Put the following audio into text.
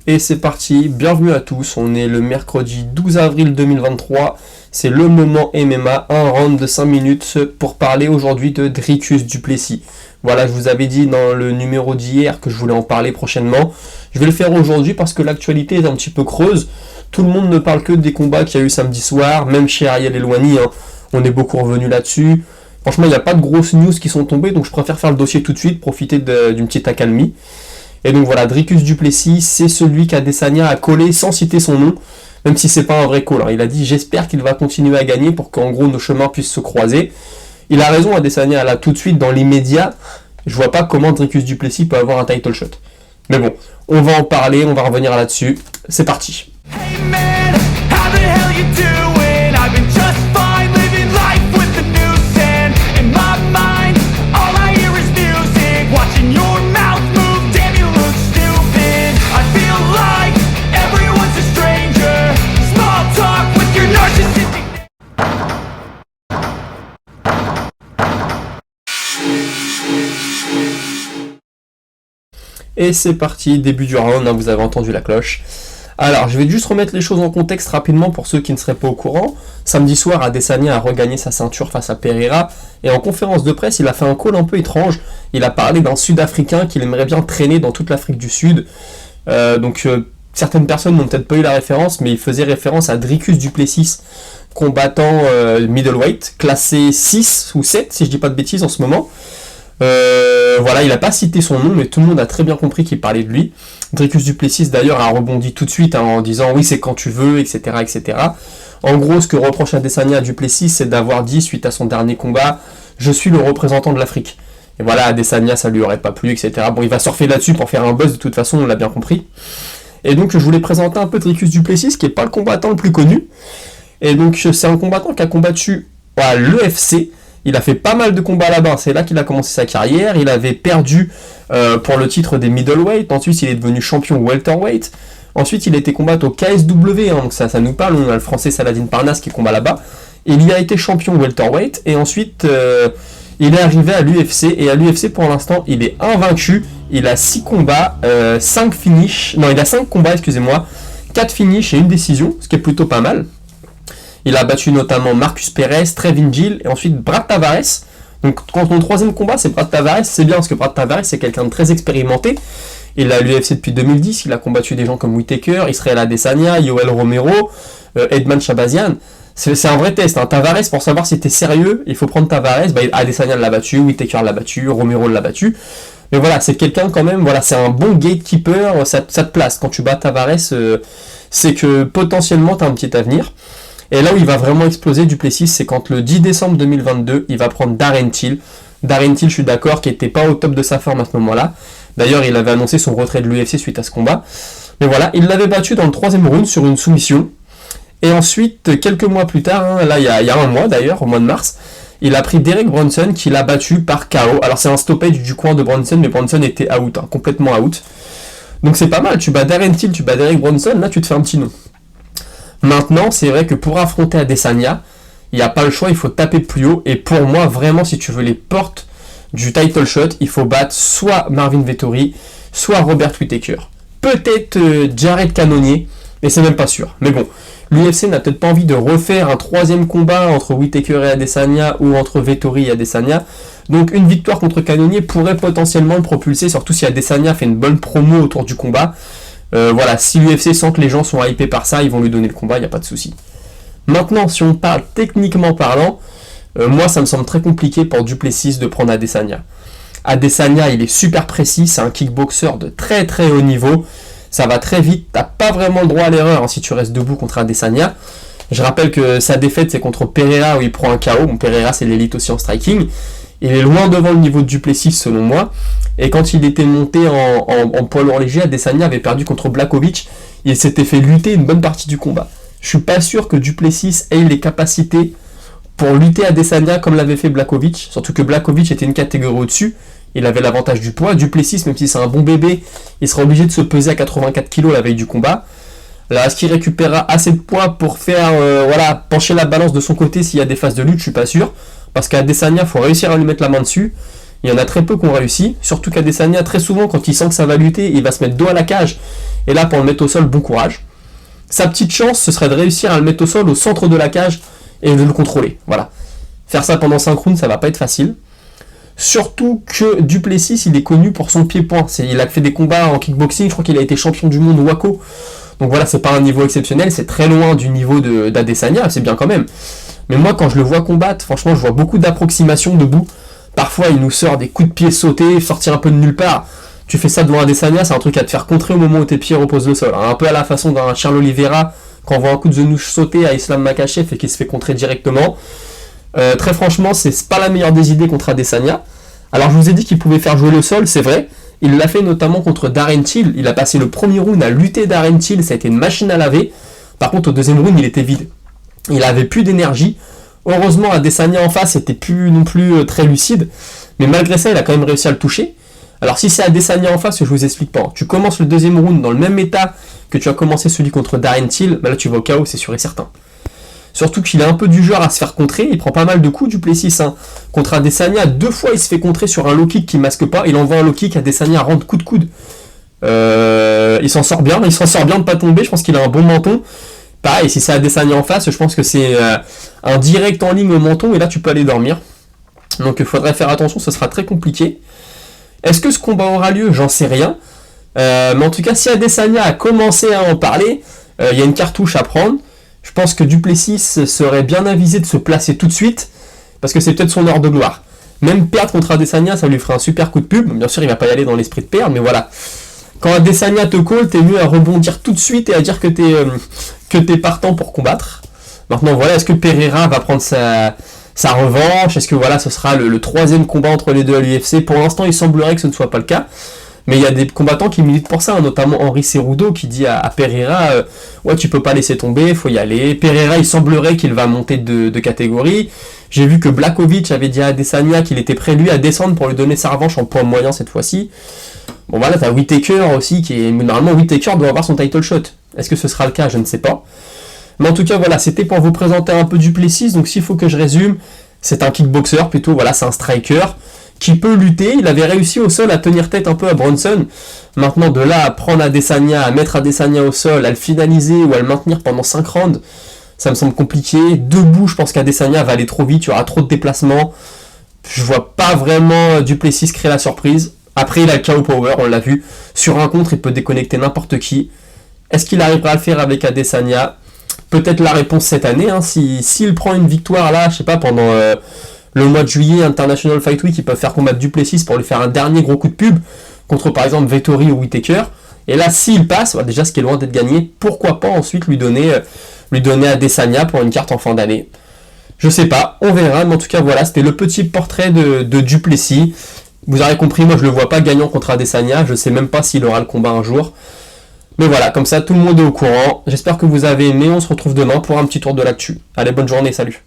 Et c'est parti, bienvenue à tous, on est le mercredi 12 avril 2023, c'est le moment MMA, un round de 5 minutes pour parler aujourd'hui de Dricus du Plessis. Voilà, je vous avais dit dans le numéro d'hier que je voulais en parler prochainement, je vais le faire aujourd'hui parce que l'actualité est un petit peu creuse, tout le monde ne parle que des combats qu'il y a eu samedi soir, même chez Ariel Helwani, on est beaucoup revenu là-dessus. Franchement, il n'y a pas de grosses news qui sont tombées, donc je préfère faire le dossier tout de suite, profiter d'une petite accalmie. Et donc voilà, Dricus du Plessis, c'est celui qu'Adesanya a collé sans citer son nom, même si c'est pas un vrai call. Il a dit j'espère qu'il va continuer à gagner pour qu'en gros nos chemins puissent se croiser. Il a raison, Adesanya, là tout de suite, dans l'immédiat, je vois pas comment Dricus du Plessis peut avoir un title shot. Mais bon, on va en parler, on va revenir là-dessus. C'est parti. Hey man, how the hell you doing? I've been just fine living life with the news and in my mind, all I hear is music, watching your mouth move, damn you look stupid. I feel like everyone's a stranger, small talk with your narcissistic. Et c'est parti, début du round, vous avez entendu la cloche. Alors, je vais juste remettre les choses en contexte rapidement pour ceux qui ne seraient pas au courant. Samedi soir, Adesanya a regagné sa ceinture face à Pereira, et en conférence de presse, il a fait un call un peu étrange. Il a parlé d'un Sud-Africain qu'il aimerait bien traîner dans toute l'Afrique du Sud. Certaines personnes n'ont peut-être pas eu la référence, mais il faisait référence à Dricus du Plessis, combattant middleweight, classé 6 ou 7, si je dis pas de bêtises en ce moment. Voilà, il n'a pas cité son nom, mais tout le monde a très bien compris qu'il parlait de lui. Dricus du Plessis d'ailleurs a rebondi tout de suite en disant oui c'est quand tu veux, etc., etc. En gros, ce que reproche Adesanya à du Plessis, c'est d'avoir dit suite à son dernier combat, je suis le représentant de l'Afrique. Et voilà, Adesanya ça lui aurait pas plu, etc. Bon, il va surfer là-dessus pour faire un buzz de toute façon, on l'a bien compris. Et donc je voulais présenter un peu Dricus du Plessis, qui est pas le combattant le plus connu. Et donc c'est un combattant qui a combattu à l'EFC. Il a fait pas mal de combats là-bas, c'est là qu'il a commencé sa carrière. Il avait perdu pour le titre des middleweight, ensuite il est devenu champion welterweight. Ensuite il a été combattre au KSW, donc ça nous parle, on a le français Saladin Parnasse qui combat là-bas. Il y a été champion welterweight, et ensuite il est arrivé à l'UFC, et à l'UFC pour l'instant il est invaincu. Il a 6 combats, 5 finishes, non il a 5 combats, excusez-moi, 4 finishes et une décision, ce qui est plutôt pas mal. Il a battu notamment Marcus Perez, Trevin Gill et ensuite Brad Tavares. Donc quand mon troisième combat c'est Brad Tavares, c'est bien parce que Brad Tavares c'est quelqu'un de très expérimenté. Il est à l'UFC depuis 2010, il a combattu des gens comme Whittaker, Israel Adesanya, Yoel Romero, Edman Shabazian. C'est un vrai test. Tavares, pour savoir si t'es sérieux, il faut prendre Tavares. Adesanya l'a battu, Whittaker l'a battu, Romero l'a battu. Mais voilà, c'est quelqu'un quand même, voilà, c'est un bon gatekeeper, ça te place. Quand tu bats Tavares, c'est que potentiellement t'as un petit avenir. Et là où il va vraiment exploser du Plessis, c'est quand le 10 décembre 2022, il va prendre Darren Till. Darren Till, je suis d'accord, qui n'était pas au top de sa forme à ce moment-là. D'ailleurs, il avait annoncé son retrait de l'UFC suite à ce combat. Mais voilà, il l'avait battu dans le 3e round sur une soumission. Et ensuite, quelques mois plus tard, là il y a un mois d'ailleurs, au mois de mars, il a pris Derek Brunson qui l'a battu par KO. Alors c'est un stoppage du coin de Brunson, mais Brunson était out, complètement out. Donc c'est pas mal, tu bats Darren Till, tu bats Derek Brunson, là tu te fais un petit nom. Maintenant, c'est vrai que pour affronter Adesanya, il n'y a pas le choix, il faut taper plus haut. Et pour moi, vraiment, si tu veux les portes du title shot, il faut battre soit Marvin Vettori, soit Robert Whittaker. Peut-être Jared Cannonier, mais c'est même pas sûr. Mais bon, l'UFC n'a peut-être pas envie de refaire un 3e combat entre Whittaker et Adesanya ou entre Vettori et Adesanya. Donc une victoire contre Cannonier pourrait potentiellement le propulser, surtout si Adesanya fait une bonne promo autour du combat. Voilà, si l'UFC sent que les gens sont hypés par ça, ils vont lui donner le combat, il n'y a pas de souci. Maintenant, si on parle techniquement parlant, moi ça me semble très compliqué pour du Plessis de prendre Adesanya. Adesanya, il est super précis, c'est un kickboxer de très très haut niveau, ça va très vite, t'as pas vraiment le droit à l'erreur si tu restes debout contre Adesanya. Je rappelle que sa défaite c'est contre Pereira où il prend un KO, bon Pereira c'est l'élite aussi en striking. Il est loin devant le niveau de du Plessis selon moi. Et quand il était monté en poids lourd léger, Adesanya avait perdu contre Blachowicz. Il s'était fait lutter une bonne partie du combat. Je suis pas sûr que du Plessis ait les capacités pour lutter Adesanya comme l'avait fait Blachowicz. Surtout que Blachowicz était une catégorie au-dessus. Il avait l'avantage du poids. Du Plessis, même si c'est un bon bébé, il sera obligé de se peser à 84 kg la veille du combat. Là, est-ce qu'il récupérera assez de poids pour faire pencher la balance de son côté s'il y a des phases de lutte? Je suis pas sûr. Parce qu'à Adesanya, il faut réussir à lui mettre la main dessus. Il y en a très peu qui ont réussi, surtout qu'Adesanya, très souvent, quand il sent que ça va lutter, il va se mettre dos à la cage. Et là, pour le mettre au sol, bon courage. Sa petite chance, ce serait de réussir à le mettre au sol, au centre de la cage, et de le contrôler. Voilà. Faire ça pendant 5 rounds, ça va pas être facile. Surtout que Du Plessis, il est connu pour son pied-point. Il a fait des combats en kickboxing, je crois qu'il a été champion du monde WAKO. Donc voilà, c'est pas un niveau exceptionnel, c'est très loin du niveau d'Adesanya, c'est bien quand même. Mais moi, quand je le vois combattre, franchement, je vois beaucoup d'approximations debout. Parfois, il nous sort des coups de pied sautés, sortir un peu de nulle part. Tu fais ça devant Adesanya, c'est un truc à te faire contrer au moment où tes pieds reposent le sol. Un peu à la façon d'un Charles Oliveira, quand on voit un coup de Zenouche sauter à Islam Makhachev et qu'il se fait contrer directement. Très franchement, c'est pas la meilleure des idées contre Adesanya. Alors, je vous ai dit qu'il pouvait faire jouer le sol, c'est vrai. Il l'a fait notamment contre Darren Till. Il a passé le premier round à lutter Darren Till, ça a été une machine à laver. Par contre, au deuxième round, il était vide. Il avait plus d'énergie. Heureusement, Adesanya en face était plus non plus très lucide. Mais malgré ça, il a quand même réussi à le toucher. Alors si c'est Adesanya en face, je vous explique pas. Tu commences le deuxième round dans le même état que tu as commencé celui contre Darren Till, bah là tu vas au KO, c'est sûr et certain. Surtout qu'il est un peu du genre à se faire contrer, il prend pas mal de coups Du Plessis. Contre Adesanya, 2 fois il se fait contrer sur un low kick qui masque pas, il envoie un low kick, Adesanya rentre coup de coude. Il s'en sort bien de pas tomber, je pense qu'il a un bon menton. Pareil, si c'est Adesanya en face, je pense que c'est un direct en ligne au menton et là tu peux aller dormir. Donc il faudrait faire attention, ce sera très compliqué. Est-ce que ce combat aura lieu? J'en sais rien. Mais en tout cas, si Adesanya a commencé à en parler, il y a une cartouche à prendre. Je pense que Du Plessis serait bien avisé de se placer tout de suite, parce que c'est peut-être son heure de gloire. Même perdre contre Adesanya, ça lui ferait un super coup de pub. Bien sûr, il va pas y aller dans l'esprit de perdre, mais voilà. Quand Adesanya te call, t'es mieux à rebondir tout de suite et à dire que t'es partant pour combattre. Maintenant, voilà, est-ce que Pereira va prendre sa revanche? Est-ce que voilà, ce sera le troisième combat entre les deux à l'UFC? Pour l'instant, il semblerait que ce ne soit pas le cas. Mais il y a des combattants qui militent pour ça, notamment Henry Cerudo qui dit à Pereira ouais, tu peux pas laisser tomber, faut y aller. Pereira, il semblerait qu'il va monter de catégorie. J'ai vu que Blachowicz avait dit à Adesanya qu'il était prêt lui à descendre pour lui donner sa revanche en poids moyen cette fois-ci. Bon voilà, t'as Whittaker aussi qui est... Normalement Whittaker doit avoir son title shot. Est-ce que ce sera le cas? Je ne sais pas. Mais en tout cas voilà, c'était pour vous présenter un peu Du Plessis. Donc s'il faut que je résume, c'est un kickboxer plutôt, voilà, c'est un striker qui peut lutter. Il avait réussi au sol à tenir tête un peu à Bronson. Maintenant, de là à prendre Adesanya, à mettre Adesanya au sol, à le finaliser ou à le maintenir pendant 5 rounds, ça me semble compliqué. Debout, je pense qu'Adesanya va aller trop vite, il y aura trop de déplacements. Je vois pas vraiment Du Plessis créer la surprise. Après, il a le KO power, on l'a vu. Sur un contre, il peut déconnecter n'importe qui. Est-ce qu'il arrivera à le faire avec Adesanya? Peut-être la réponse cette année. S'il prend une victoire là, je sais pas, pendant... le mois de juillet, International Fight Week, ils peuvent faire combattre Du Plessis pour lui faire un dernier gros coup de pub contre par exemple Vettori ou Whittaker. Et là, s'il passe, déjà ce qui est loin d'être gagné, pourquoi pas ensuite lui donner Adesanya pour une carte en fin d'année. Je sais pas, on verra, mais en tout cas voilà, c'était le petit portrait de Du Plessis. Vous aurez compris, moi je le vois pas gagnant contre Adesanya, je sais même pas s'il aura le combat un jour. Mais voilà, comme ça tout le monde est au courant. J'espère que vous avez aimé, on se retrouve demain pour un petit tour de l'actu. Allez, bonne journée, salut.